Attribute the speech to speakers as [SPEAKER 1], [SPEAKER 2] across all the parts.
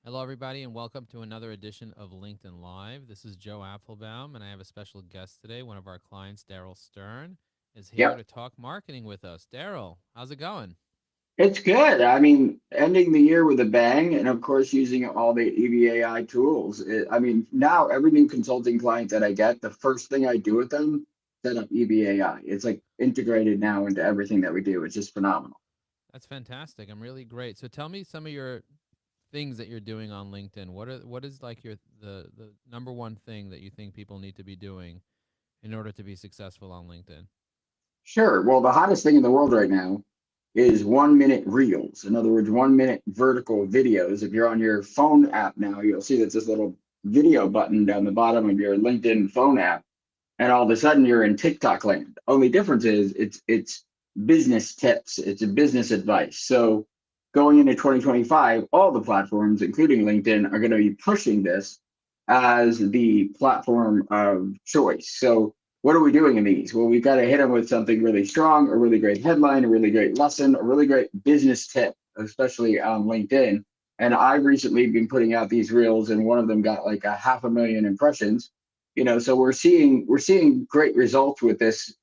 [SPEAKER 1] Hello, everybody, and welcome to another edition of LinkedIn Live. This is Joe Apfelbaum, and I have a special guest today. One of our clients, Darrell Stern, is here
[SPEAKER 2] Yep.
[SPEAKER 1] to talk marketing with us. Darrell, how's it going?
[SPEAKER 2] It's good. I mean, ending the year with a bang, and of course, using all the EVAI tools. I mean, now every new consulting client that I get, the first thing I do with them, set up EVAI. It's like integrated now into everything that we do. It's just phenomenal.
[SPEAKER 1] That's fantastic. I'm really great. So tell me some of your things that you're doing on LinkedIn. What is like the number one thing that you think people need to be doing in order to be successful on LinkedIn?
[SPEAKER 2] Sure. Well, the hottest thing in the world right now is 1 minute reels. In other words, 1 minute vertical videos. If you're on your phone app now, you'll see that this little video button down the bottom of your LinkedIn phone app, and all of a sudden you're in TikTok land. Only difference is it's business tips, it's a business advice. So going into 2025, all the platforms, including LinkedIn, are going to be pushing this as the platform of choice. So what are we doing in these? Well, we've got to hit them with something really strong, a really great headline, a really great lesson, a really great business tip, especially on LinkedIn. And I've recently been putting out these reels, and one of them got like a 500,000 impressions. So we're seeing great results with this,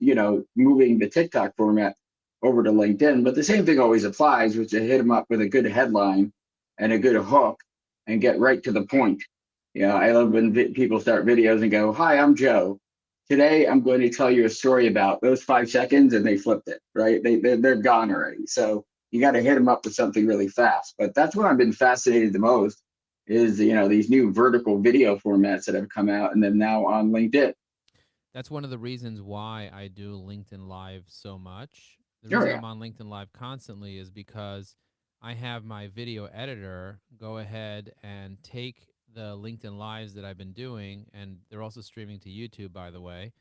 [SPEAKER 2] moving the TikTok format over to LinkedIn. But the same thing always applies, which is hit them up with a good headline and a good hook and get right to the point. I love when people start videos and go, "Hi, I'm Joe. Today I'm going to tell you a story about those 5 seconds," and they flipped it, right? They're gone already. So you got to hit them up with something really fast. But that's what I've been fascinated the most is these new vertical video formats that have come out and then now on LinkedIn.
[SPEAKER 1] That's one of the reasons why I do LinkedIn Live so much. The
[SPEAKER 2] Sure,
[SPEAKER 1] reason
[SPEAKER 2] yeah.
[SPEAKER 1] I'm on LinkedIn Live constantly is because I have my video editor go ahead and take the LinkedIn Lives that I've been doing, and they're also streaming to YouTube, by the way.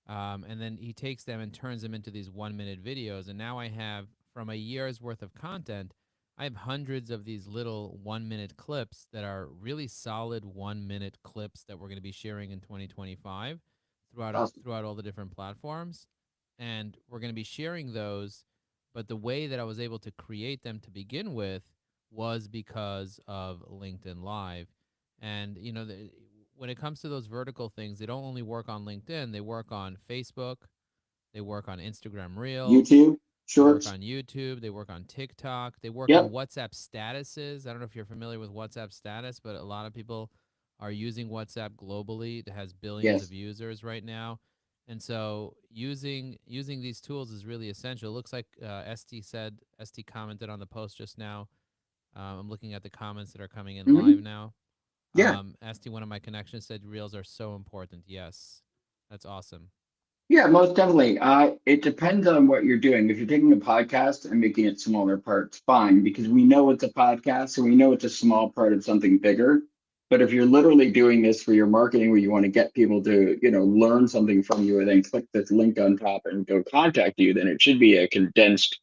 [SPEAKER 1] And then he takes them and turns them into these 1 minute videos. And now I have, from a year's worth of content, I have hundreds of these little 1 minute clips that are really solid 1 minute clips that we're going to be sharing in 2025
[SPEAKER 2] Awesome.
[SPEAKER 1] throughout all the different platforms. And we're going to be sharing those. But the way that I was able to create them to begin with was because of LinkedIn Live. And, when it comes to those vertical things, they don't only work on LinkedIn, they work on Facebook, they work on Instagram Reels,
[SPEAKER 2] YouTube,
[SPEAKER 1] they work
[SPEAKER 2] shorts.
[SPEAKER 1] on YouTube, they work on TikTok, they work on
[SPEAKER 2] Yep.
[SPEAKER 1] WhatsApp statuses. I don't know if you're familiar with WhatsApp status, but a lot of people are using WhatsApp globally. It has billions of
[SPEAKER 2] Yes.
[SPEAKER 1] users right now. And so using these tools is really essential. It looks like ST commented on the post just now. I'm looking at the comments that are coming in live
[SPEAKER 2] Hmm.
[SPEAKER 1] now.
[SPEAKER 2] Yeah.
[SPEAKER 1] ST, one of my connections, said reels are so important. Yes, that's awesome.
[SPEAKER 2] Yeah, most definitely. It depends on what you're doing. If you're taking a podcast and making it smaller parts, fine, because we know it's a podcast, so we know it's a small part of something bigger. But if you're literally doing this for your marketing, where you want to get people to, learn something from you, and then click this link on top and go contact you, then it should be a condensed,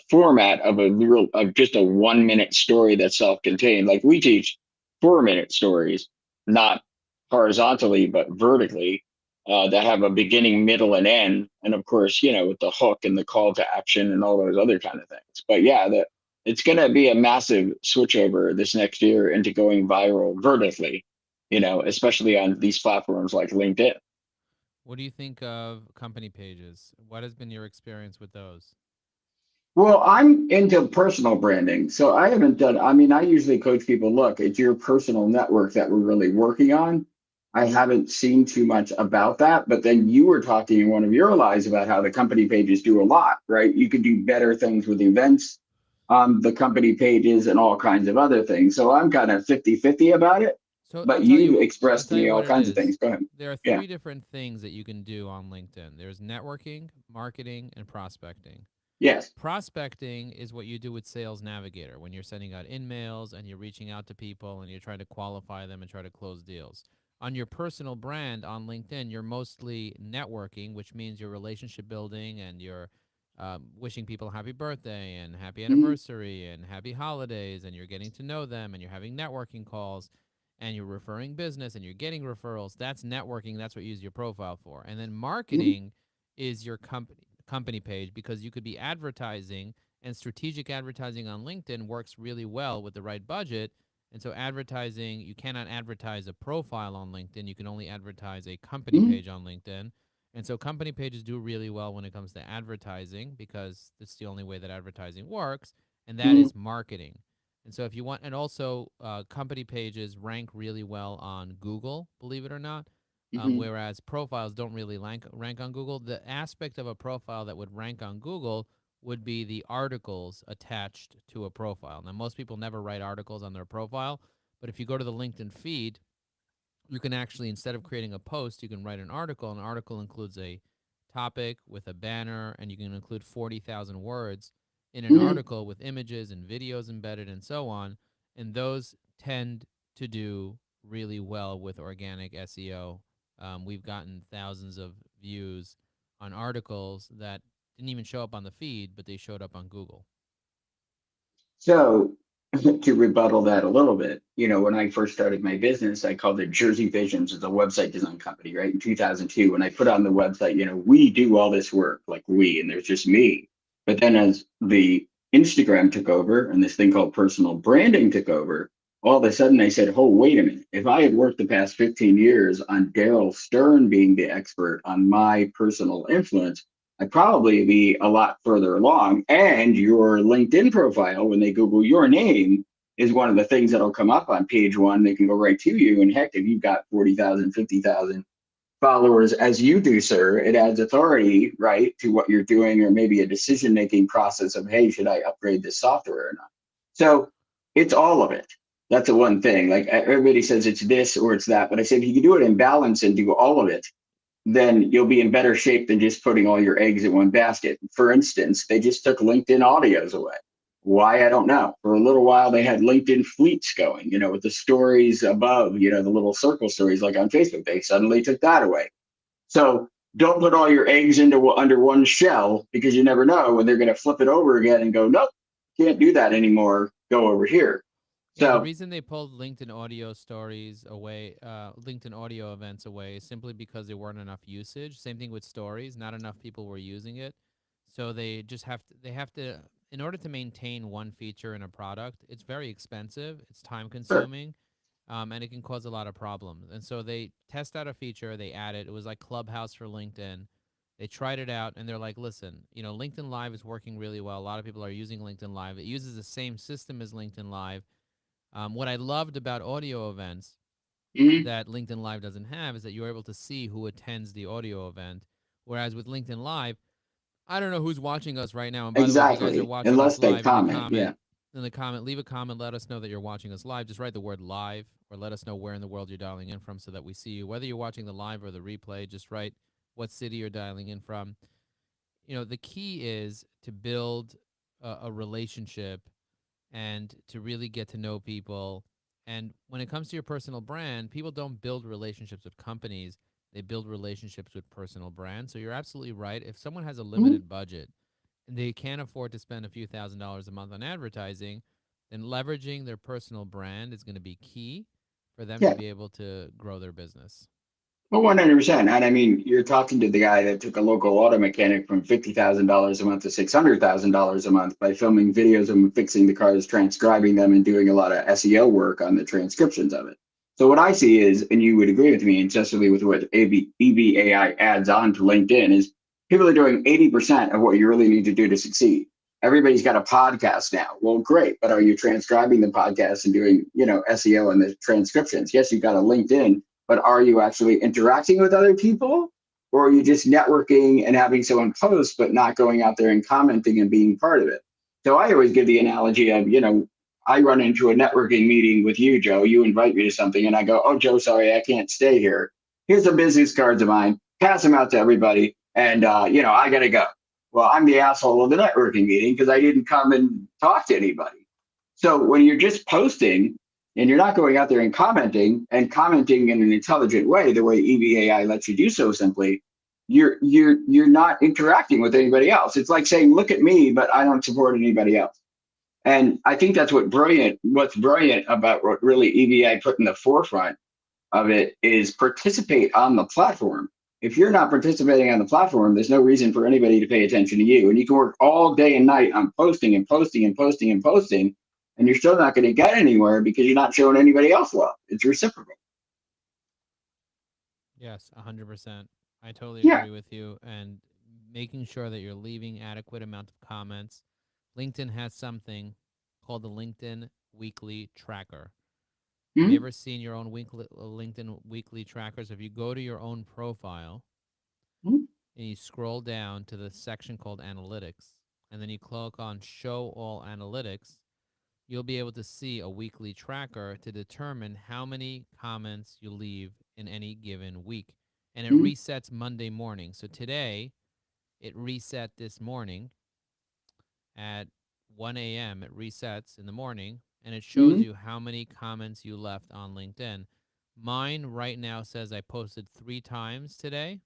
[SPEAKER 2] format of just a 1 minute story that's self-contained. Like we teach 4 minute stories, not horizontally but vertically, that have a beginning, middle, and end, and of course, with the hook and the call to action and all those other kind of things. But yeah, it's going to be a massive switchover this next year into going viral vertically, especially on these platforms like LinkedIn.
[SPEAKER 1] What do you think of company pages? What has been your experience with those?
[SPEAKER 2] Well, I'm into personal branding. So I haven't done, I mean, I usually coach people, look, it's your personal network that we're really working on. I haven't seen too much about that, but then you were talking in one of your lives about how the company pages do a lot, right? You could do better things with events on the company pages and all kinds of other things. So I'm kind of 50-50 about it,
[SPEAKER 1] So
[SPEAKER 2] but you've
[SPEAKER 1] I'll
[SPEAKER 2] expressed to
[SPEAKER 1] tell
[SPEAKER 2] me
[SPEAKER 1] you
[SPEAKER 2] all
[SPEAKER 1] what it
[SPEAKER 2] kinds of things.
[SPEAKER 1] is.
[SPEAKER 2] Go ahead.
[SPEAKER 1] There are
[SPEAKER 2] Yeah.
[SPEAKER 1] three different things that you can do on LinkedIn. There's networking, marketing, and prospecting.
[SPEAKER 2] Yes.
[SPEAKER 1] Prospecting is what you do with Sales Navigator when you're sending out in-mails and you're reaching out to people and you're trying to qualify them and try to close deals. On your personal brand on LinkedIn, you're mostly networking, which means you're relationship building and you're wishing people happy birthday and happy
[SPEAKER 2] Mhm.
[SPEAKER 1] anniversary and happy holidays, and you're getting to know them and you're having networking calls and you're referring business and you're getting referrals. That's networking. That's what you use your profile for. And then
[SPEAKER 2] Mhm.
[SPEAKER 1] marketing is your company page, because you could be advertising, and strategic advertising on LinkedIn works really well with the right budget. And so advertising, you cannot advertise a profile on LinkedIn. You can only advertise a company
[SPEAKER 2] Mhm.
[SPEAKER 1] page on LinkedIn. And so company pages do really well when it comes to advertising because it's the only way that advertising works, and that
[SPEAKER 2] Mhm.
[SPEAKER 1] is marketing. And so if you want, and also company pages rank really well on Google, believe it or not,
[SPEAKER 2] Mhm.
[SPEAKER 1] whereas profiles don't really rank on Google. The aspect of a profile that would rank on Google would be the articles attached to a profile. Now, most people never write articles on their profile, but if you go to the LinkedIn feed, you can actually, instead of creating a post, you can write an article. An article includes a topic with a banner, and you can include 40,000 words in an
[SPEAKER 2] Mhm.
[SPEAKER 1] article with images and videos embedded and so on. And those tend to do really well with organic SEO. We've gotten thousands of views on articles that didn't even show up on the feed, but they showed up on Google.
[SPEAKER 2] So to rebuttal that a little bit, when I first started my business, I called it Jersey Visions. It's a website design company, right? In 2002, when I put on the website, we do all this work, like and there's just me. But then as the Instagram took over and this thing called personal branding took over, all of a sudden I said, oh, wait a minute. If I had worked the past 15 years on Darrell Stern being the expert on my personal influence, I'd probably be a lot further along. And your LinkedIn profile, when they Google your name, is one of the things that'll come up on page one. They can go right to you. And heck, if you've got 40,000, 50,000 followers as you do, sir, it adds authority, right, to what you're doing, or maybe a decision making process of, hey, should I upgrade this software or not? So it's all of it. That's the one thing. Like everybody says it's this or it's that. But I said, if you can do it in balance and do all of it, then you'll be in better shape than just putting all your eggs in one basket. For instance, they just took LinkedIn audios away. Why? I don't know. For a little while, they had LinkedIn fleets going, with the stories above, the little circle stories like on Facebook. They suddenly took that away. So don't put all your eggs into under one shell because you never know when they're going to flip it over again and go, nope, can't do that anymore. Go over here.
[SPEAKER 1] Yeah, the
[SPEAKER 2] So,
[SPEAKER 1] reason they pulled LinkedIn audio stories away, LinkedIn audio events away, is simply because there weren't enough usage. Same thing with stories; not enough people were using it, so they just have to. In order to maintain one feature in a product, it's very expensive, it's time
[SPEAKER 2] sure.
[SPEAKER 1] consuming, and it can cause a lot of problems. And so they test out a feature, they add it. It was like Clubhouse for LinkedIn. They tried it out, and they're like, "Listen, LinkedIn Live is working really well. A lot of people are using LinkedIn Live. It uses the same system as LinkedIn Live." What I loved about audio events
[SPEAKER 2] Mhm.
[SPEAKER 1] that LinkedIn Live doesn't have is that you're able to see who attends the audio event. Whereas with LinkedIn Live, I don't know who's watching us right now. And by the way, if you guys are
[SPEAKER 2] Exactly.
[SPEAKER 1] watching us
[SPEAKER 2] Unless they
[SPEAKER 1] live, in the
[SPEAKER 2] comment.
[SPEAKER 1] comment,
[SPEAKER 2] Yeah.
[SPEAKER 1] leave a comment, let us know that you're watching us live. Just write the word live, or let us know where in the world you're dialing in from so that we see you. Whether you're watching the live or the replay, just write what city you're dialing in from. The key is to build a relationship and to really get to know people. And when it comes to your personal brand, people don't build relationships with companies, they build relationships with personal brands. So you're absolutely right. If someone has a
[SPEAKER 2] Mhm.
[SPEAKER 1] limited budget and they can't afford to spend a few $1,000s a month on advertising, then leveraging their personal brand is going to be key for them to
[SPEAKER 2] Yeah.
[SPEAKER 1] be able to grow their business.
[SPEAKER 2] Well, 100%. And I mean, you're talking to the guy that took a local auto mechanic from $50,000 a month to $600,000 a month by filming videos of him fixing the cars, transcribing them, and doing a lot of SEO work on the transcriptions of it. So what I see is, and you would agree with me, especially with what EVAI adds on to LinkedIn, is people are doing 80% of what you really need to do to succeed. Everybody's got a podcast now. Well, great, but are you transcribing the podcast and doing, SEO and the transcriptions? Yes, you've got a LinkedIn, but are you actually interacting with other people, or are you just networking and having someone post but not going out there and commenting and being part of it? So I always give the analogy of, I run into a networking meeting with you, Joe. You invite me to something and I go, oh, Joe, sorry, I can't stay here. Here's some business cards of mine, pass them out to everybody, and I gotta go. Well, I'm the asshole of the networking meeting because I didn't come and talk to anybody. So when you're just posting and you're not going out there and commenting in an intelligent way, the way EVAI lets you do so simply, you're not interacting with anybody else. It's like saying, look at me, but I don't support anybody else. And I think that's what's brilliant about what really EVAI put in the forefront of it is participate on the platform. If you're not participating on the platform, there's no reason for anybody to pay attention to you. And you can work all day and night on posting and posting and posting and posting, and you're still not going to get anywhere because you're not showing anybody else love. It's reciprocal.
[SPEAKER 1] Yes, 100%. I totally
[SPEAKER 2] Yeah.
[SPEAKER 1] agree with you. And making sure that you're leaving adequate amount of comments. LinkedIn has something called the LinkedIn Weekly Tracker. Have you
[SPEAKER 2] Mm-hmm.
[SPEAKER 1] ever seen your own weekly LinkedIn Weekly Trackers? If you go to your own profile and you scroll down to the section called Analytics, and then you click on Show All Analytics, you'll be able to see a weekly tracker to determine how many comments you leave in any given week. And it
[SPEAKER 2] Mm-hmm.
[SPEAKER 1] resets Monday morning. So today, it reset this morning at 1 a.m. It resets in the morning and it shows
[SPEAKER 2] Mm-hmm.
[SPEAKER 1] you how many comments you left on LinkedIn. Mine right now says I posted 3 times today.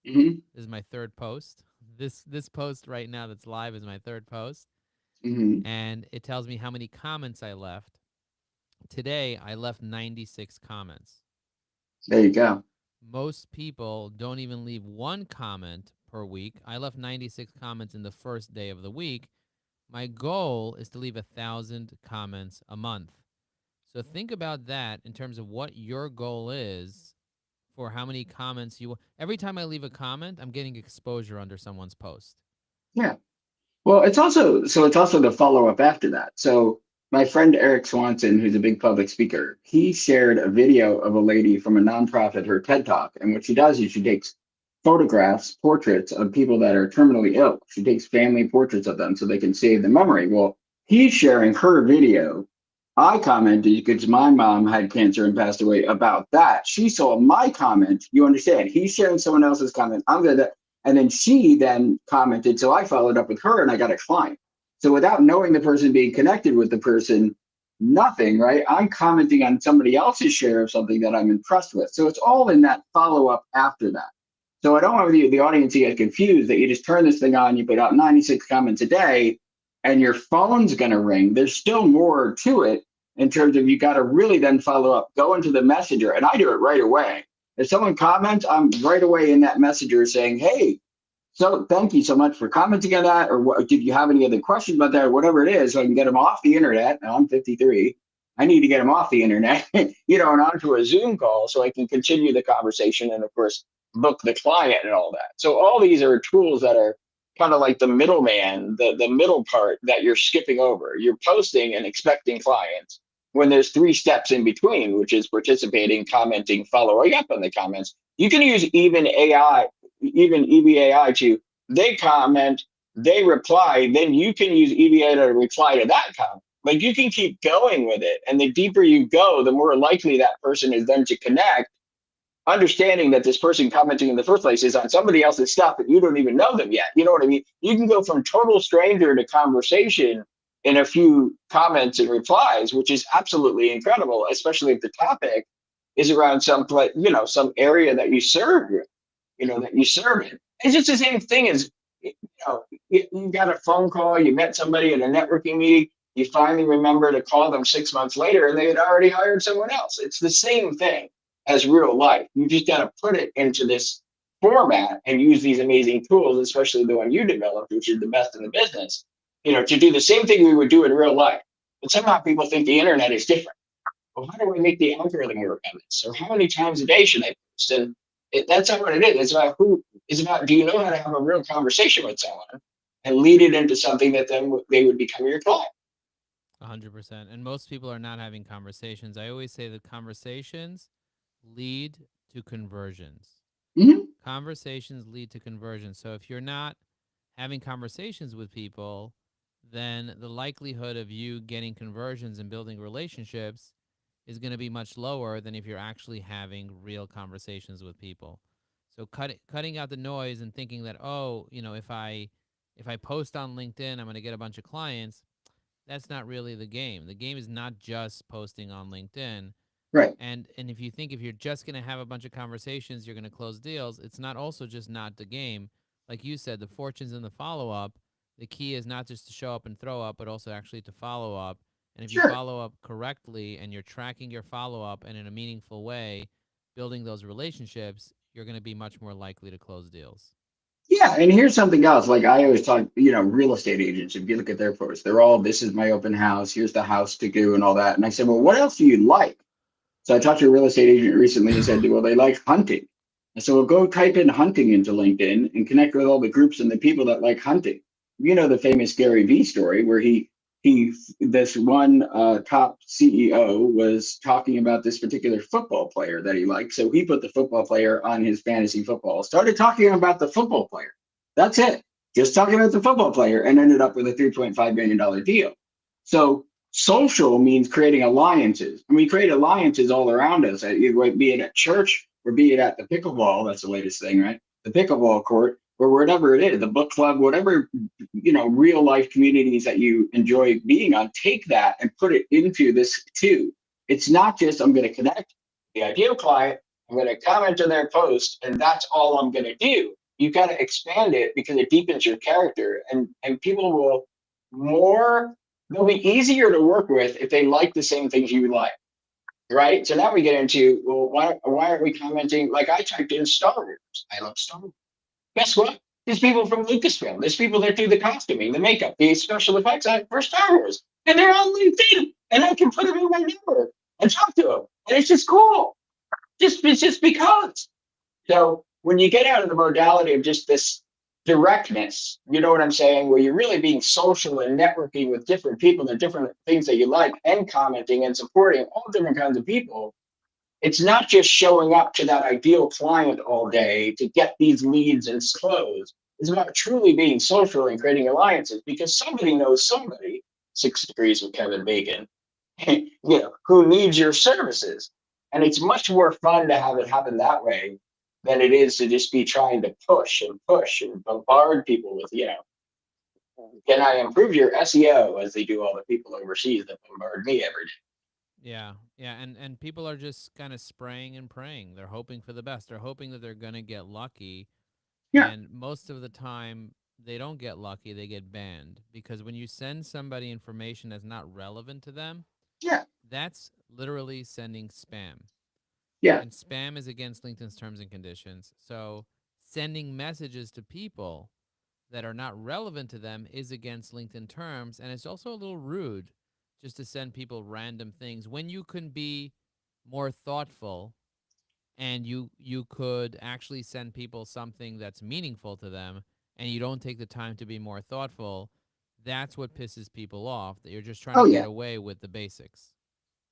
[SPEAKER 2] Mm-hmm.
[SPEAKER 1] This is my third post. This post right now that's live is my third post.
[SPEAKER 2] Mm-hmm.
[SPEAKER 1] And it tells me how many comments I left. Today, I left 96 comments.
[SPEAKER 2] There you go.
[SPEAKER 1] Most people don't even leave one comment per week. I left 96 comments in the first day of the week. My goal is to leave 1,000 comments a month. So think about that in terms of what your goal is for how many comments you. Every time I leave a comment, I'm getting exposure under someone's post.
[SPEAKER 2] Yeah. Well, it's also the follow up after that. So my friend Eric Swanson, who's a big public speaker, he shared a video of a lady from a nonprofit, her TED Talk, and what she does is she takes photographs, portraits of people that are terminally ill. She takes family portraits of them so they can save the memory. Well, he's sharing her video. I commented because my mom had cancer and passed away about that. She saw my comment. You understand? He's sharing someone else's comment. I'm gonna, and then she then commented. So I followed up with her and I got a client. So without knowing the person, being connected with the person, nothing, right? I'm commenting on somebody else's share of something that I'm impressed with. So it's all in that follow up after that. So I don't want the audience to get confused that you just turn this thing on, you put out 96 comments a day, and your phone's going to ring. There's still more to it in terms of you got to really then follow up, go into the messenger, and I do it right away. If someone comments, I'm right away in that messenger saying, hey, so thank you so much for commenting on that. Or what, did you have any other questions about that or whatever it is? So I can get them off the internet. Now I'm 53. I need to get them off the internet, and onto a Zoom call so I can continue the conversation and, of course, book the client and all that. So all these are tools that are kind of like the middleman, the middle part that you're skipping over. You're posting and expecting clients when there's 3 steps in between, which is participating, commenting, following up on the comments. You can use even EVAI to, they comment, they reply, then you can use EVA to reply to that comment. Like you can keep going with it. And the deeper you go, the more likely that person is then to connect, understanding that this person commenting in the first place is on somebody else's stuff and you don't even know them yet. You know what I mean? You can go from total stranger to conversation in a few comments and replies, which is absolutely incredible, especially if the topic is around some area that you serve in. It's just the same thing as, you got a phone call, you met somebody at a networking meeting, you finally remember to call them 6 months later and they had already hired someone else. It's the same thing as real life. You just got to put it into this format and use these amazing tools, especially the one you developed, which is the best in the business, to do the same thing we would do in real life. But somehow people think the internet is different. Well, how do we make the algorithm work on this? Or how many times a day should I post? And that's not what it is. It's about do you know how to have a real conversation with someone and lead it into something that then they would become your client?
[SPEAKER 1] 100%. And most people are not having conversations. I always say that conversations lead to conversions.
[SPEAKER 2] Mm-hmm.
[SPEAKER 1] Conversations lead to conversions. So if you're not having conversations with people, then the likelihood of you getting conversions and building relationships is going to be much lower than if you're actually having real conversations with people. So cutting out the noise and thinking that, oh, if I post on LinkedIn, I'm going to get a bunch of clients. That's not really the game. The game is not just posting on LinkedIn.
[SPEAKER 2] Right.
[SPEAKER 1] And if you're just going to have a bunch of conversations, you're going to close deals. It's not also just not the game. Like you said, the fortunes in the follow up. The key is not just to show up and throw up, but also actually to follow up. And if you
[SPEAKER 2] Sure.
[SPEAKER 1] follow up correctly and you're tracking your follow up and in a meaningful way, building those relationships, you're going to be much more likely to close deals.
[SPEAKER 2] Yeah, and here's something else. Like I always talk, real estate agents, if you look at their posts, they're all, this is my open house, here's the house to do and all that. And I said, well, what else do you like? So I talked to a real estate agent recently and said, well, they like hunting. And so we'll go type in hunting into LinkedIn and connect with all the groups and the people that like hunting. You know the famous Gary Vee story where this one top CEO was talking about this particular football player that he liked. So he put the football player on his fantasy football, started talking about the football player. That's it. Just talking about the football player and ended up with a $3.5 million deal. So social means creating alliances. And we create alliances all around us, be it at church or be it at the pickleball. That's the latest thing, right? The pickleball court or wherever it is, the book club, whatever, real life communities that you enjoy being on, take that and put it into this too. It's not just I'm going to connect the ideal client, I'm going to comment to their post, and that's all I'm going to do. You got to expand it because it deepens your character, and people will more they'll be easier to work with if they like the same things you like, right? So now we get into, well, why aren't we commenting? Like I typed in Star Wars. I love Star Wars. Guess what? There's people from Lucasfilm. There's people that do the costuming, the makeup, the special effects for Star Wars, and they're on LinkedIn, and I can put them in my number and talk to them, and it's just cool. It's just because. So when you get out of the modality of just this directness, you know what I'm saying, where you're really being social and networking with different people and different things that you like and commenting and supporting all different kinds of people, it's not just showing up to that ideal client all day to get these leads and close. It's about truly being social and creating alliances because somebody knows somebody, 6 degrees with Kevin Bacon, who needs your services. And it's much more fun to have it happen that way than it is to just be trying to push and bombard people with, can I improve your SEO as they do all the people overseas that bombard me every day?
[SPEAKER 1] Yeah, yeah, and people are just kind of spraying and praying. They're hoping for the best. They're hoping that they're gonna get lucky,
[SPEAKER 2] Yeah,
[SPEAKER 1] and most of the time they don't get lucky. They get banned because when you send somebody information that's not relevant to them,
[SPEAKER 2] yeah,
[SPEAKER 1] that's literally sending spam.
[SPEAKER 2] yeah.
[SPEAKER 1] And spam is against LinkedIn's terms and conditions. So sending messages to people that are not relevant to them is against LinkedIn terms. And it's also a little rude just to send people random things when you can be more thoughtful and you could actually send people something that's meaningful to them and you don't take the time to be more thoughtful. That's what pisses people off, that you're just trying
[SPEAKER 2] Oh,
[SPEAKER 1] to get
[SPEAKER 2] yeah.
[SPEAKER 1] away with the basics.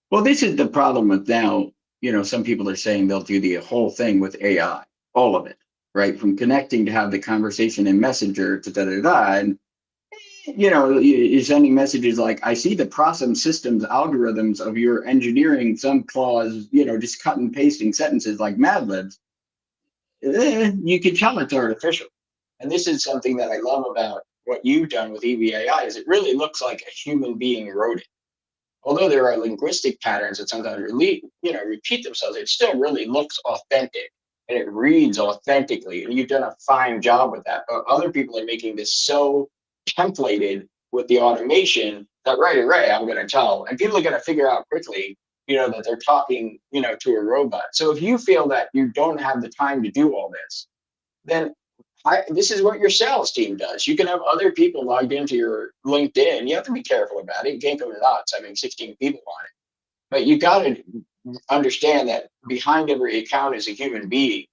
[SPEAKER 2] Well, this is the problem with now, some people are saying they'll do the whole thing with AI, all of it, right? From connecting to have the conversation in Messenger to da da da. And, you're sending messages like, I see the process systems algorithms of your engineering, some clause, just cut and pasting sentences like Mad Libs. You can tell it's artificial. And this is something that I love about what you've done with EVAI is it really looks like a human being wrote it. Although there are linguistic patterns that sometimes repeat themselves, it still really looks authentic and it reads authentically. And you've done a fine job with that. But other people are making this so templated with the automation that right away I'm going to tell, and people are going to figure out quickly, that they're talking, to a robot. So if you feel that you don't have the time to do all this, then this is what your sales team does. You can have other people logged into your LinkedIn. You have to be careful about it. You can't go nuts having 16 people on it. But you got to understand that behind every account is a human being,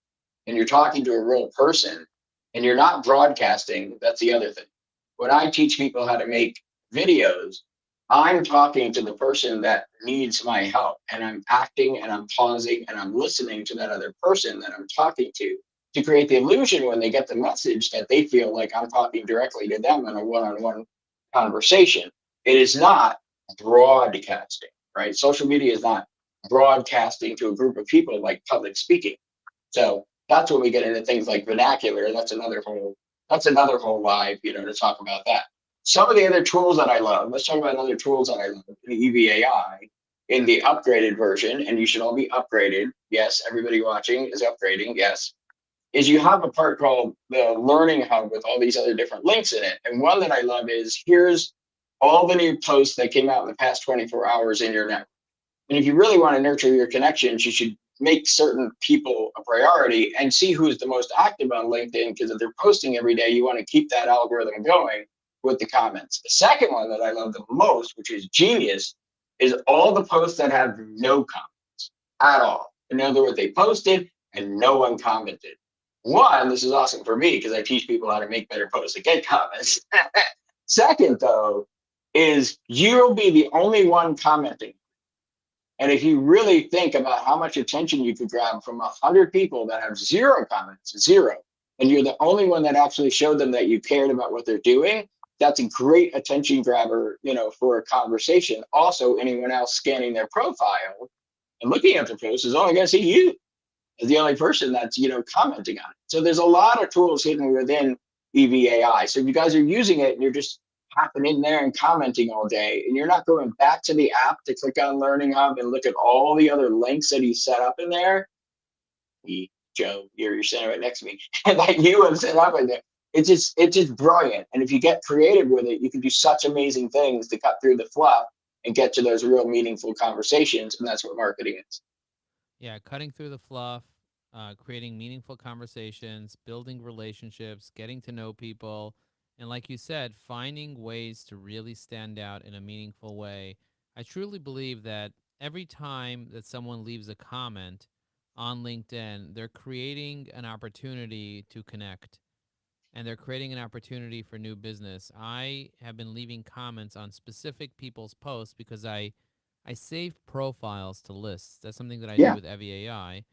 [SPEAKER 2] and you're talking to a real person, and you're not broadcasting. That's the other thing. When I teach people how to make videos, I'm talking to the person that needs my help, and I'm acting and I'm pausing and I'm listening to that other person that I'm talking to create the illusion when they get the message that they feel like I'm talking directly to them in a one-on-one conversation. It is not broadcasting, right? Social media is not broadcasting to a group of people like public speaking. So that's when we get into things like vernacular. That's another whole live, to talk about that. Some of the other tools that I love, let's talk about other tools that I love in the EVAI in the upgraded version, and you should all be upgraded. Yes, everybody watching is upgrading. Yes, is you have a part called the Learning Hub with all these other different links in it. And one that I love is here's all the new posts that came out in the past 24 hours in your network. And if you really want to nurture your connections, you should make certain people a priority and see who's the most active on LinkedIn, because if they're posting every day, you want to keep that algorithm going with the comments. The second one that I love the most, which is genius, is all the posts that have no comments at all. In other words, they posted and no one commented. One, this is awesome for me because I teach people how to make better posts and get comments. Second, though, is you'll be the only one commenting. And if you really think about how much attention you could grab from 100 people that have zero comments, zero, and you're the only one that actually showed them that you cared about what they're doing, that's a great attention grabber, for a conversation. Also, anyone else scanning their profile and looking at their post is only going to see you as the only person that's, commenting on it. So there's a lot of tools hidden within EVAI. So if you guys are using it and you're just hopping in there and commenting all day, and you're not going back to the app to click on Learning Hub and look at all the other links that he set up in there, Joe, you're sitting right next to me, and that you have set up in there. It's just brilliant. And if you get creative with it, you can do such amazing things to cut through the fluff and get to those real meaningful conversations. And that's what marketing is.
[SPEAKER 1] Yeah, cutting through the fluff, creating meaningful conversations, building relationships, getting to know people, and like you said, finding ways to really stand out in a meaningful way. I truly believe that every time that someone leaves a comment on LinkedIn, they're creating an opportunity to connect and they're creating an opportunity for new business. I have been leaving comments on specific people's posts because I save profiles to lists. That's something that I do
[SPEAKER 2] Yeah.
[SPEAKER 1] with EVAI.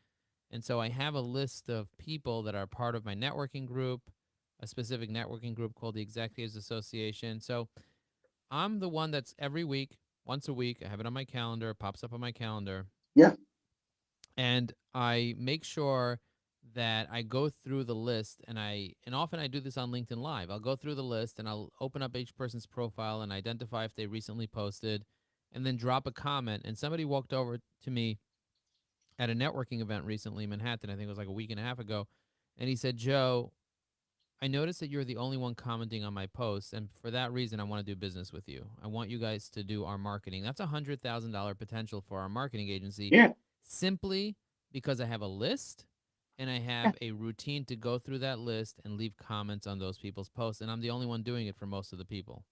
[SPEAKER 1] And so I have a list of people that are part of my networking group, a specific networking group called the Executives Association. So I'm the one that's every week, once a week, I have it on my calendar, it pops up on my calendar,
[SPEAKER 2] Yeah.
[SPEAKER 1] and I make sure that I go through the list and often I do this on LinkedIn Live. I'll go through the list and I'll open up each person's profile and identify if they recently posted and then drop a comment. And somebody walked over to me at a networking event recently in Manhattan, I think it was like a week and a half ago, and he said, "Joe, I noticed that you're the only one commenting on my posts, and for that reason, I want to do business with you. I want you guys to do our marketing." That's $100,000 potential for our marketing agency,
[SPEAKER 2] Yeah.
[SPEAKER 1] simply because I have a list and I have a routine to go through that list and leave comments on those people's posts, and I'm the only one doing it for most of the people.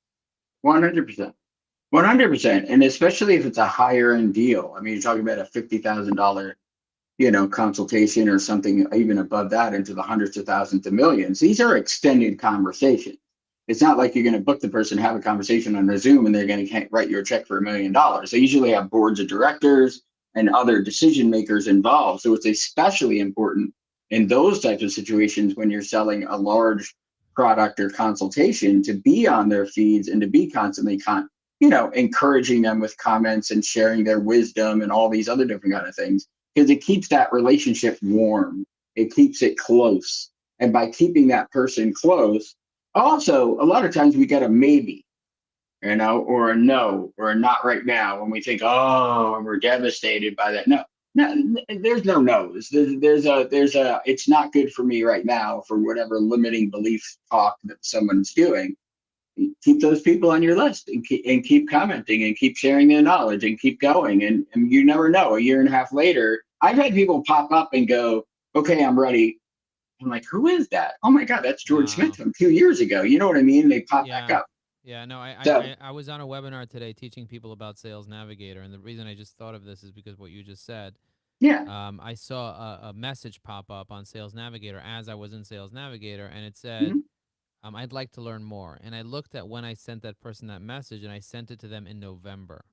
[SPEAKER 2] 100%. 100%. And especially if it's a higher end deal. I mean, you're talking about a $50,000, consultation or something even above that into the hundreds of thousands to millions. These are extended conversations. It's not like you're going to book the person, have a conversation on a Zoom, and they're going to write you a check for $1 million. They usually have boards of directors and other decision makers involved. So it's especially important in those types of situations when you're selling a large product or consultation to be on their feeds and to be constantly encouraging them with comments and sharing their wisdom and all these other different kind of things, because it keeps that relationship warm. It keeps it close. And by keeping that person close, also, a lot of times we get a maybe, or a no, or a not right now, and we think, oh, and we're devastated by that. No, no, there's no no's. There's a, it's not good for me right now for whatever limiting belief talk that someone's doing. Keep those people on your list and keep commenting and keep sharing their knowledge and keep going. And you never know, a year and a half later, I've had people pop up and go, okay, I'm ready. I'm like, who is that? Oh my God, that's George Smith
[SPEAKER 1] Wow.
[SPEAKER 2] from 2 years ago. You know what I mean? They pop back
[SPEAKER 1] Yeah.
[SPEAKER 2] up.
[SPEAKER 1] Yeah, no,
[SPEAKER 2] So
[SPEAKER 1] I was on a webinar today teaching people about Sales Navigator, and the reason I just thought of this is because what you just said.
[SPEAKER 2] yeah.
[SPEAKER 1] I saw a message pop up on Sales Navigator as I was in Sales Navigator, and it said,
[SPEAKER 2] Mhm.
[SPEAKER 1] I'd like to learn more. And I looked at when I sent that person that message, and I sent it to them in November.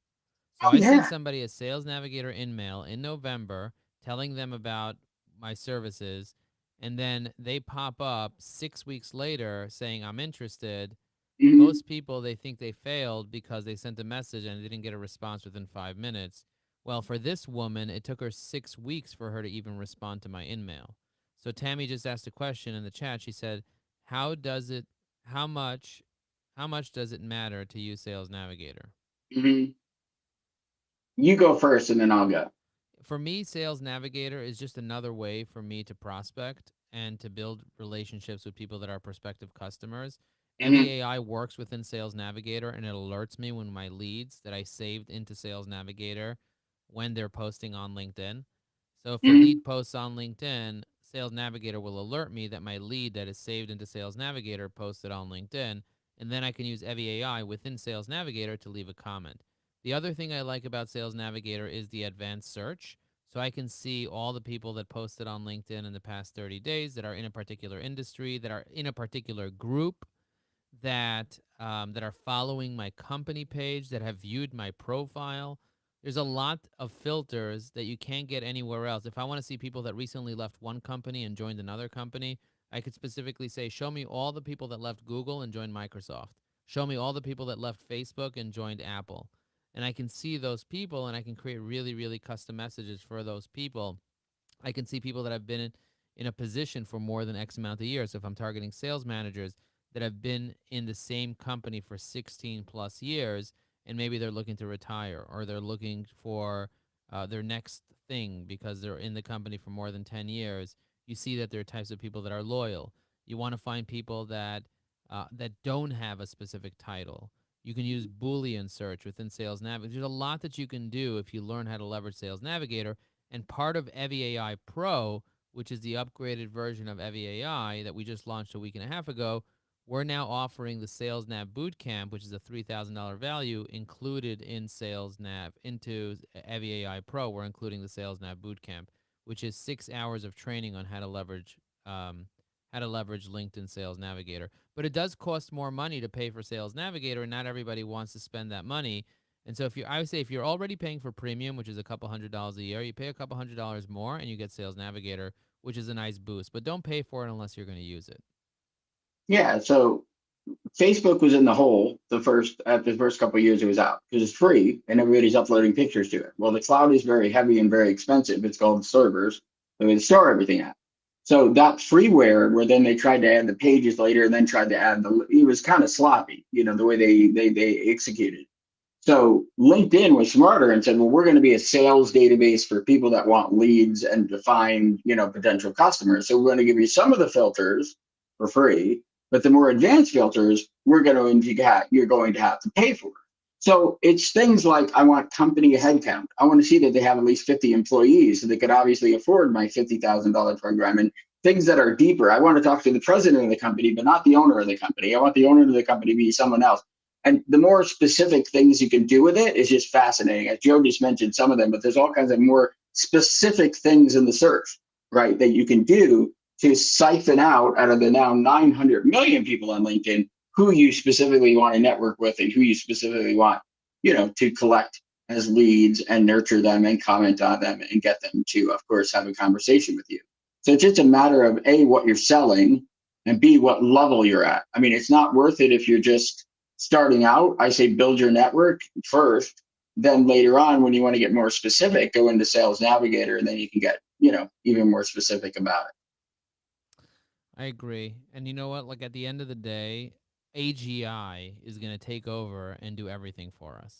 [SPEAKER 1] So
[SPEAKER 2] Oh
[SPEAKER 1] I sent
[SPEAKER 2] yeah.
[SPEAKER 1] somebody a Sales Navigator in mail in November, telling them about my services, and then they pop up 6 weeks later saying, I'm interested.
[SPEAKER 2] Hmm.
[SPEAKER 1] Most people, they think they failed because they sent a message and they didn't get a response within 5 minutes. Well, for this woman, it took her 6 weeks for her to even respond to my in-mail. So Tammy just asked a question in the chat. She said, how does it, how much, how much does it matter to use Sales Navigator?
[SPEAKER 2] Hmm. You go first, and then I'll go.
[SPEAKER 1] For me, Sales Navigator is just another way for me to prospect and to build relationships with people that are prospective customers.
[SPEAKER 2] Hmm.
[SPEAKER 1] EVAI works within Sales Navigator and it alerts me when my leads that I saved into Sales Navigator when they're posting on LinkedIn. So if a
[SPEAKER 2] Mhm.
[SPEAKER 1] lead posts on LinkedIn, Sales Navigator will alert me that my lead that is saved into Sales Navigator posted on LinkedIn, and then I can use Evie AI within Sales Navigator to leave a comment. The other thing I like about Sales Navigator is the advanced search. So I can see all the people that posted on LinkedIn in the past 30 days that are in a particular industry, that are in a particular group, that are following my company page, that have viewed my profile. There's a lot of filters that you can't get anywhere else. If I want to see people that recently left one company and joined another company, I could specifically say, show me all the people that left Google and joined Microsoft. Show me all the people that left Facebook and joined Apple. And I can see those people and I can create really, really custom messages for those people. I can see people that have been in a position for more than X amount of years. So if I'm targeting sales managers that have been in the same company for 16 plus years, and maybe they're looking to retire or they're looking for their next thing because they're in the company for more than 10 years, you see that there are types of people that are loyal. You want to find people that don't have a specific title. You can use Boolean search within Sales Navigator. There's a lot that you can do if you learn how to leverage Sales Navigator. And part of Evie AI Pro, which is the upgraded version of Evie AI that we just launched a week and a half ago, we're now offering the Sales Nav Bootcamp, which is a $3,000 value included in Sales Nav into Evie AI Pro. We're including the Sales Nav Bootcamp, which is 6 hours of training on um, how to leverage LinkedIn Sales Navigator. But it does cost more money to pay for Sales Navigator, and not everybody wants to spend that money. And so I would say if you're already paying for premium, which is a couple $100s a year, you pay a couple $100s more and you get Sales Navigator, which is a nice boost. But don't pay for it unless you're going to use it.
[SPEAKER 2] Yeah, so Facebook was in the hole the first couple of years it was out because it's free and everybody's uploading pictures to it. Well, the cloud is very heavy and very expensive. It's called servers, so they store everything at. So that freeware, where then they tried to add the pages later and then tried to add it was kind of sloppy, the way they executed. So LinkedIn was smarter and said, well, we're going to be a sales database for people that want leads and to find, potential customers. So we're going to give you some of the filters for free, but the more advanced filters, you're going to have to pay for. So it's things like I want company headcount. I want to see that they have at least 50 employees so they could obviously afford my $50,000 program, and things that are deeper. I want to talk to the president of the company, but not the owner of the company. I want the owner of the company to be someone else. And the more specific things you can do with it is just fascinating. As Joe just mentioned some of them, but there's all kinds of more specific things in the search, right, that you can do to siphon out of the now 900 million people on LinkedIn who you specifically want to network with and who you specifically want, to collect as leads and nurture them and comment on them and get them to, of course, have a conversation with you. So it's just a matter of A, what you're selling, and B, what level you're at. I mean, it's not worth it if you're just starting out. I say build your network first. Then later on, when you want to get more specific, go into Sales Navigator, and then you can get, even more specific about it.
[SPEAKER 1] I agree. And you know what? Like at the end of the day, AGI is going to take over and do everything for us.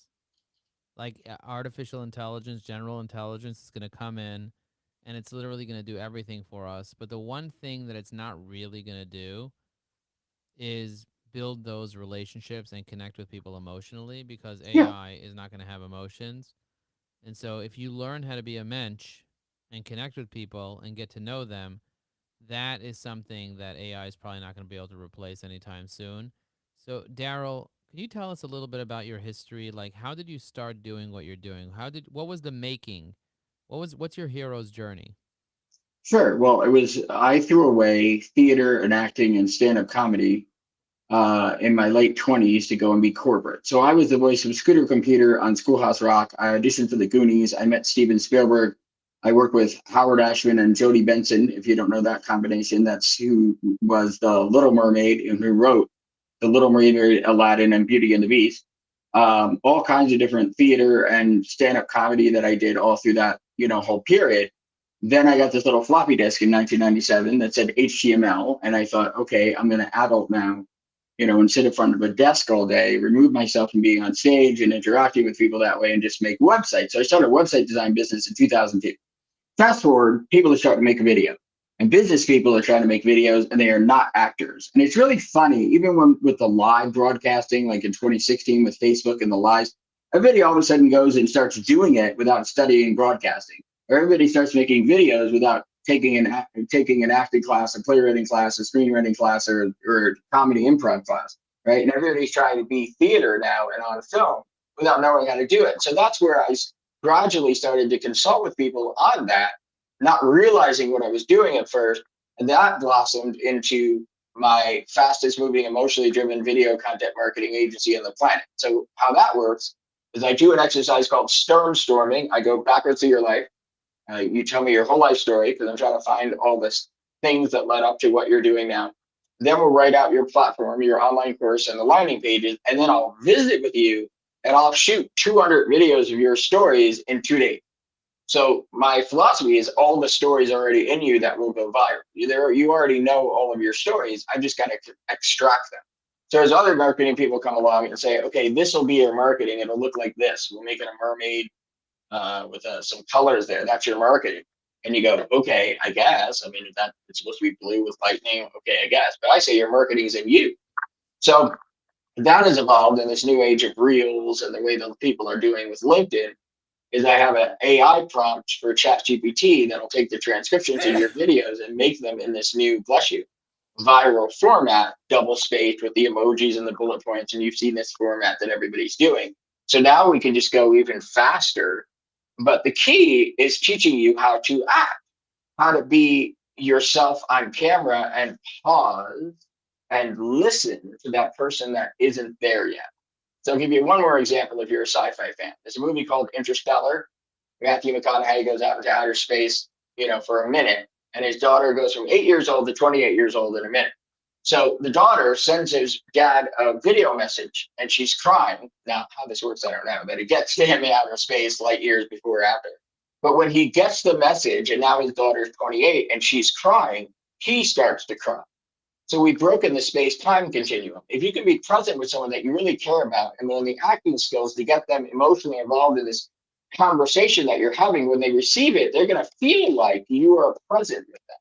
[SPEAKER 1] Like artificial intelligence, general intelligence is going to come in and it's literally going to do everything for us. But the one thing that it's not really going to do is build those relationships and connect with people emotionally because
[SPEAKER 2] Yeah.
[SPEAKER 1] AI is not going to have emotions. And so if you learn how to be a mensch and connect with people and get to know them, that is something that AI is probably not going to be able to replace anytime soon. So, Darrell, can you tell us a little bit about your history? Like, how did you start doing what you're doing? What was the making? What's your hero's journey?
[SPEAKER 2] Sure. Well, I threw away theater and acting and stand-up comedy in my late 20s to go and be corporate. So I was the voice of Scooter Computer on Schoolhouse Rock. I auditioned for the Goonies. I met Steven Spielberg. I worked with Howard Ashman and Jodie Benson. If you don't know that combination, that's who was the Little Mermaid and who wrote The Little Mermaid, Aladdin, and Beauty and the Beast. All kinds of different theater and stand-up comedy that I did all through that, whole period. Then I got this little floppy disk in 1997 that said HTML, and I thought, okay, I'm going to adult now, and sit in front of a desk all day, remove myself from being on stage and interacting with people that way, and just make websites. So I started a website design business in 2002. Fast forward, people are starting to make a video, and business people are trying to make videos, and they are not actors. And it's really funny, even with the live broadcasting, like in 2016 with Facebook and the lives, everybody all of a sudden goes and starts doing it without studying broadcasting. Everybody starts making videos without taking an acting class, a playwriting class, a screenwriting class, or comedy improv class, right? And everybody's trying to be theater now and on film without knowing how to do it. So that's where I gradually started to consult with people on that, not realizing what I was doing at first, and that blossomed into my fastest moving, emotionally driven video content marketing agency on the planet. So how that works is I do an exercise called storming. I go backwards through your life. You tell me your whole life story because I'm trying to find all this things that led up to what you're doing now. Then we'll write out your platform, your online course, and the landing pages, and then I'll visit with you and I'll shoot 200 videos of your stories in 2 days. So my philosophy is all the stories already in you that will go viral. You already know all of your stories. I just got to extract them. So as other marketing people come along and say, okay, this will be your marketing. It'll look like this. We'll make it a mermaid with some colors there. That's your marketing. And you go, okay, I guess. I mean, if that it's supposed to be blue with lightning, okay, I guess. But I say your marketing is in you. So that has evolved in this new age of reels and the way that people are doing with LinkedIn is I have an AI prompt for ChatGPT that'll take the transcriptions of your videos and make them in this new, bless you, viral format, double spaced with the emojis and the bullet points. And you've seen this format that everybody's doing. So now we can just go even faster. But the key is teaching you how to act, how to be yourself on camera and pause and listen to that person that isn't there yet. So I'll give you one more example if you're a sci-fi fan. There's a movie called Interstellar. Matthew McConaughey goes out into outer space, for a minute, and his daughter goes from 8 years old to 28 years old in a minute. So the daughter sends his dad a video message, and she's crying. Now, how this works, I don't know, but it gets to him in outer space light years before or after. But when he gets the message, and now his daughter's 28 and she's crying, he starts to cry. So we've broken the space-time continuum. If you can be present with someone that you really care about and learn the acting skills to get them emotionally involved in this conversation that you're having, when they receive it, they're going to feel like you are present with them.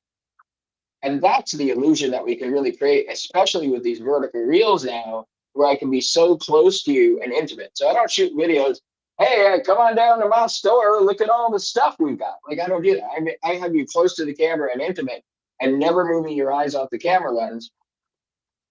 [SPEAKER 2] And that's the illusion that we can really create, especially with these vertical reels now, where I can be so close to you and intimate. So I don't shoot videos, hey, come on down to my store, look at all the stuff we've got. Like, I don't do that. I have you close to the camera and intimate and never moving your eyes off the camera lens.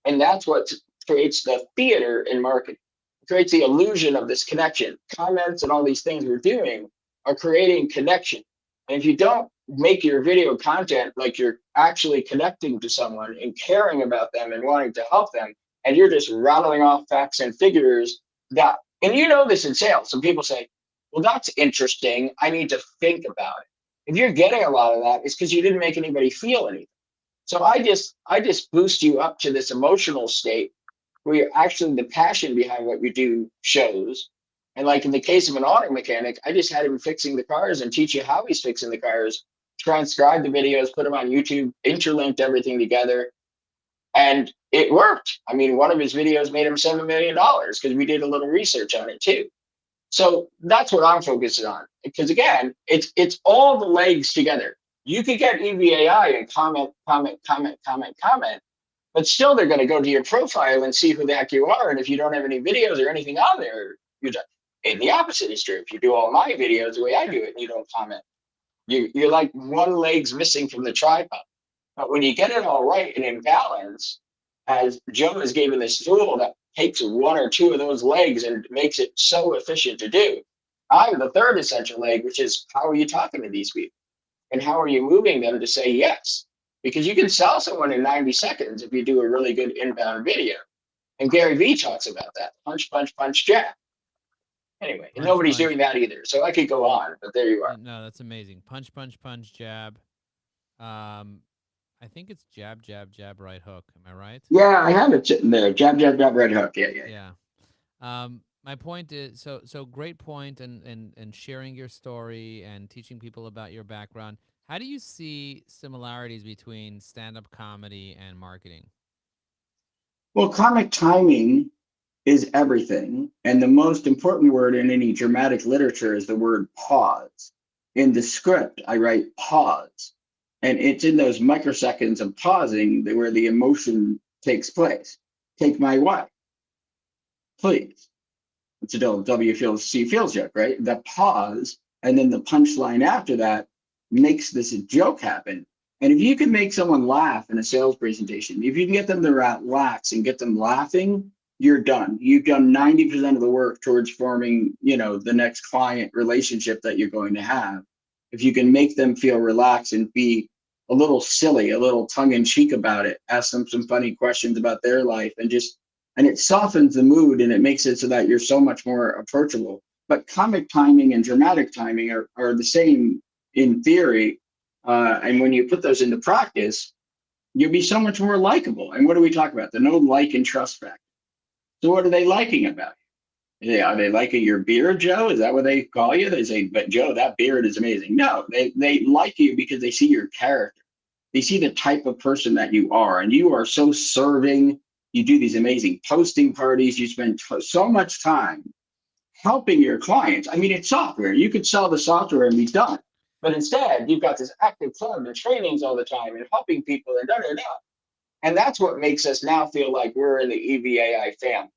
[SPEAKER 2] And that's what creates the theater in marketing. It creates the illusion of this connection. Comments and all these things we're doing are creating connection. And if you don't make your video content like you're actually connecting to someone and caring about them and wanting to help them, and you're just rattling off facts and figures that, and this in sales, some people say, well, that's interesting. I need to think about it. If you're getting a lot of that, it's because you didn't make anybody feel anything. So I just boost you up to this emotional state where you're actually the passion behind what you do shows. And like in the case of an auto mechanic, I just had him fixing the cars and teach you how he's fixing the cars, transcribe the videos, put them on YouTube, interlinked everything together. And it worked. I mean, one of his videos made him $7 million because we did a little research on it too. So that's what I'm focused on. Because again, it's all the legs together. You could get EVAI and comment, but still they're going to go to your profile and see who the heck you are. And if you don't have any videos or anything on there, you're done. And the opposite is true. If you do all my videos the way I do it and you don't comment, you're like one leg's missing from the tripod. But when you get it all right and in balance, as Joe has given this tool that takes one or two of those legs and makes it so efficient to do, I have the third essential leg, which is how are you talking to these people? And how are you moving them to say yes? Because you can sell someone in 90 seconds if you do a really good inbound video. And Gary Vee talks about that. Punch, punch, punch, jab. Anyway, and
[SPEAKER 1] Punch,
[SPEAKER 2] nobody's
[SPEAKER 1] punch.
[SPEAKER 2] doing that either. So I could go on, but there you are.
[SPEAKER 1] No, that's amazing. Punch, punch, punch, jab. I think it's jab, jab, jab, right hook. Am I right?
[SPEAKER 2] Yeah, I have it sitting there. Jab, jab, jab, right hook. Yeah.
[SPEAKER 1] Yeah. My point is so great point and sharing your story and teaching people about your background. How do you see similarities between stand-up comedy and marketing?
[SPEAKER 2] Well, comic timing is everything. And the most important word in any dramatic literature is the word pause. In the script, I write pause. And it's in those microseconds of pausing where the emotion takes place. Take my wife, please. It's a W feels C feels joke, right? The pause and then the punchline after that makes this joke happen. And if you can make someone laugh in a sales presentation, if you can get them to relax and get them laughing, you're done. You've done 90% of the work towards forming, the next client relationship that you're going to have. If you can make them feel relaxed and be a little silly, a little tongue in cheek about it, ask them some funny questions about their life, and it softens the mood and it makes it so that you're so much more approachable. But comic timing and dramatic timing are the same in theory. And when you put those into practice, you'll be so much more likable. And what do we talk about? The no like and trust factor. So what are they liking about you? Are they liking your beard, Joe? Is that what they call you? They say, but Joe, that beard is amazing. No, they like you because they see your character. They see the type of person that you are, and you are so serving. You do these amazing posting parties. You spend so much time helping your clients. I mean, it's software. You could sell the software and be done. But instead, you've got this active club and trainings all the time and helping people and da da da. And that's what makes us now feel like we're in the EVAI family.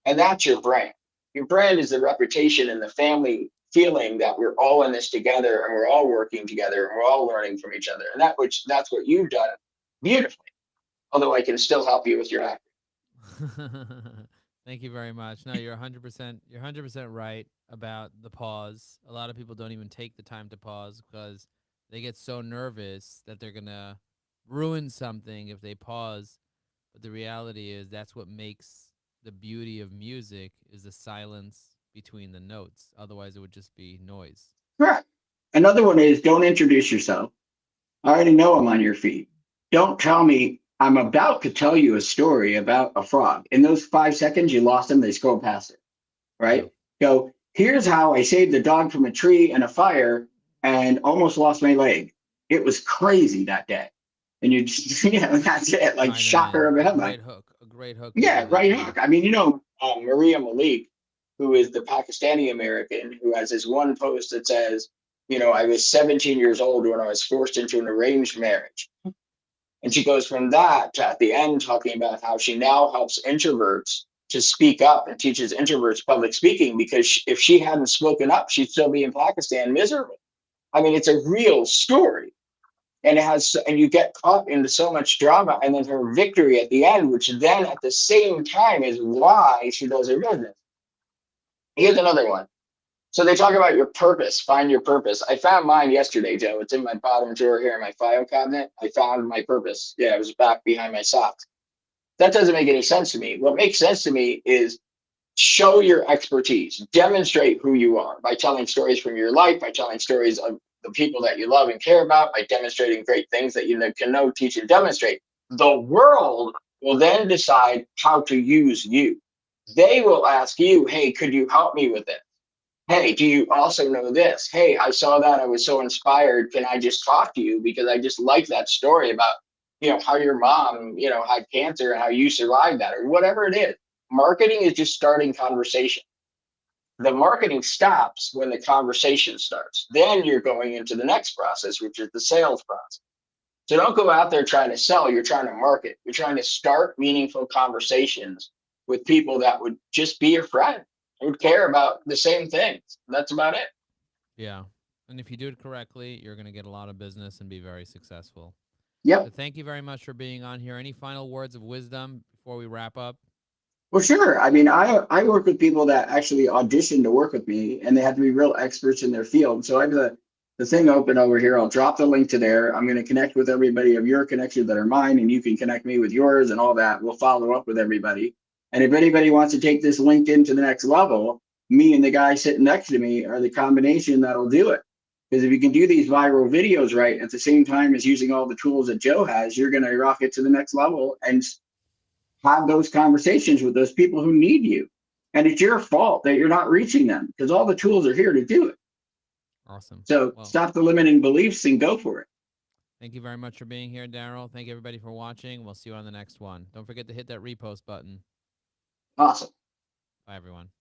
[SPEAKER 2] And that's your brand. Your brand is the reputation and the family feeling that we're all in this together and we're all working together and we're all learning from each other. And that's what you've done beautifully. Although I can still help you with your acting.
[SPEAKER 1] Thank you very much. No, you're 100% right about the pause. A lot of people don't even take the time to pause because they get so nervous that they're going to ruin something if they pause. But the reality is that's what makes the beauty of music is the silence between the notes. Otherwise it would just be noise.
[SPEAKER 2] Correct. Another one is don't introduce yourself. I already know I'm on your feet. Don't tell me I'm about to tell you a story about a frog. In those 5 seconds, you lost them. They scroll past it,
[SPEAKER 1] Yeah.
[SPEAKER 2] right? Go, here's how I saved a dog from a tree and a fire and almost lost my leg. It was crazy that day. And you just, that's it. Like
[SPEAKER 1] Tying them
[SPEAKER 2] shocker
[SPEAKER 1] in.
[SPEAKER 2] of a
[SPEAKER 1] A
[SPEAKER 2] headline.
[SPEAKER 1] great hook. A great hook would
[SPEAKER 2] Yeah,
[SPEAKER 1] do that
[SPEAKER 2] right
[SPEAKER 1] for you.
[SPEAKER 2] hook. I mean, Maria Malik, who is the Pakistani American, who has this one post that says, I was 17 years old when I was forced into an arranged marriage. And she goes from that to at the end talking about how she now helps introverts to speak up and teaches introverts public speaking because if she hadn't spoken up, she'd still be in Pakistan miserable. I mean, it's a real story. And you get caught into so much drama, and then her victory at the end, which then at the same time is why she does her business. Here's another one. So they talk about your purpose, find your purpose. I found mine yesterday, Joe. It's in my bottom drawer here in my file cabinet. I found my purpose. Yeah, it was back behind my socks. That doesn't make any sense to me. What makes sense to me is show your expertise, demonstrate who you are by telling stories from your life, by telling stories of the people that you love and care about, by demonstrating great things that you can know, teach, and demonstrate. The world will then decide how to use you. They will ask you, hey, could you help me with it? Hey, do you also know this? Hey, I saw that. I was so inspired. Can I just talk to you? Because I just like that story about, how your mom, had cancer and how you survived that or whatever it is. Marketing is just starting conversation. The marketing stops when the conversation starts. Then you're going into the next process, which is the sales process. So don't go out there trying to sell. You're trying to market. You're trying to start meaningful conversations with people that would just be your friend, who would care about the same things. That's about it.
[SPEAKER 1] Yeah. And if you do it correctly, you're going to get a lot of business and be very successful. So
[SPEAKER 2] Yep.
[SPEAKER 1] thank you very much for being on here. Any final words of wisdom before we wrap up?
[SPEAKER 2] Well, sure. I mean, I work with people that actually audition to work with me, and they have to be real experts in their field. So I have the thing open over here. I'll drop the link to there. I'm going to connect with everybody of your connections that are mine, and you can connect me with yours and all that. We'll follow up with everybody. And if anybody wants to take this LinkedIn to the next level, me and the guy sitting next to me are the combination that'll do it. Because if you can do these viral videos right at the same time as using all the tools that Joe has, you're going to rock it to the next level and have those conversations with those people who need you. And it's your fault that you're not reaching them because all the tools are here to do it.
[SPEAKER 1] Awesome.
[SPEAKER 2] So
[SPEAKER 1] Well,
[SPEAKER 2] stop the limiting beliefs and go for it.
[SPEAKER 1] thank you very much for being here, Darrell. Thank you, everybody, for watching. We'll see you on the next one. Don't forget to hit that repost button.
[SPEAKER 2] Awesome.
[SPEAKER 1] Bye, everyone.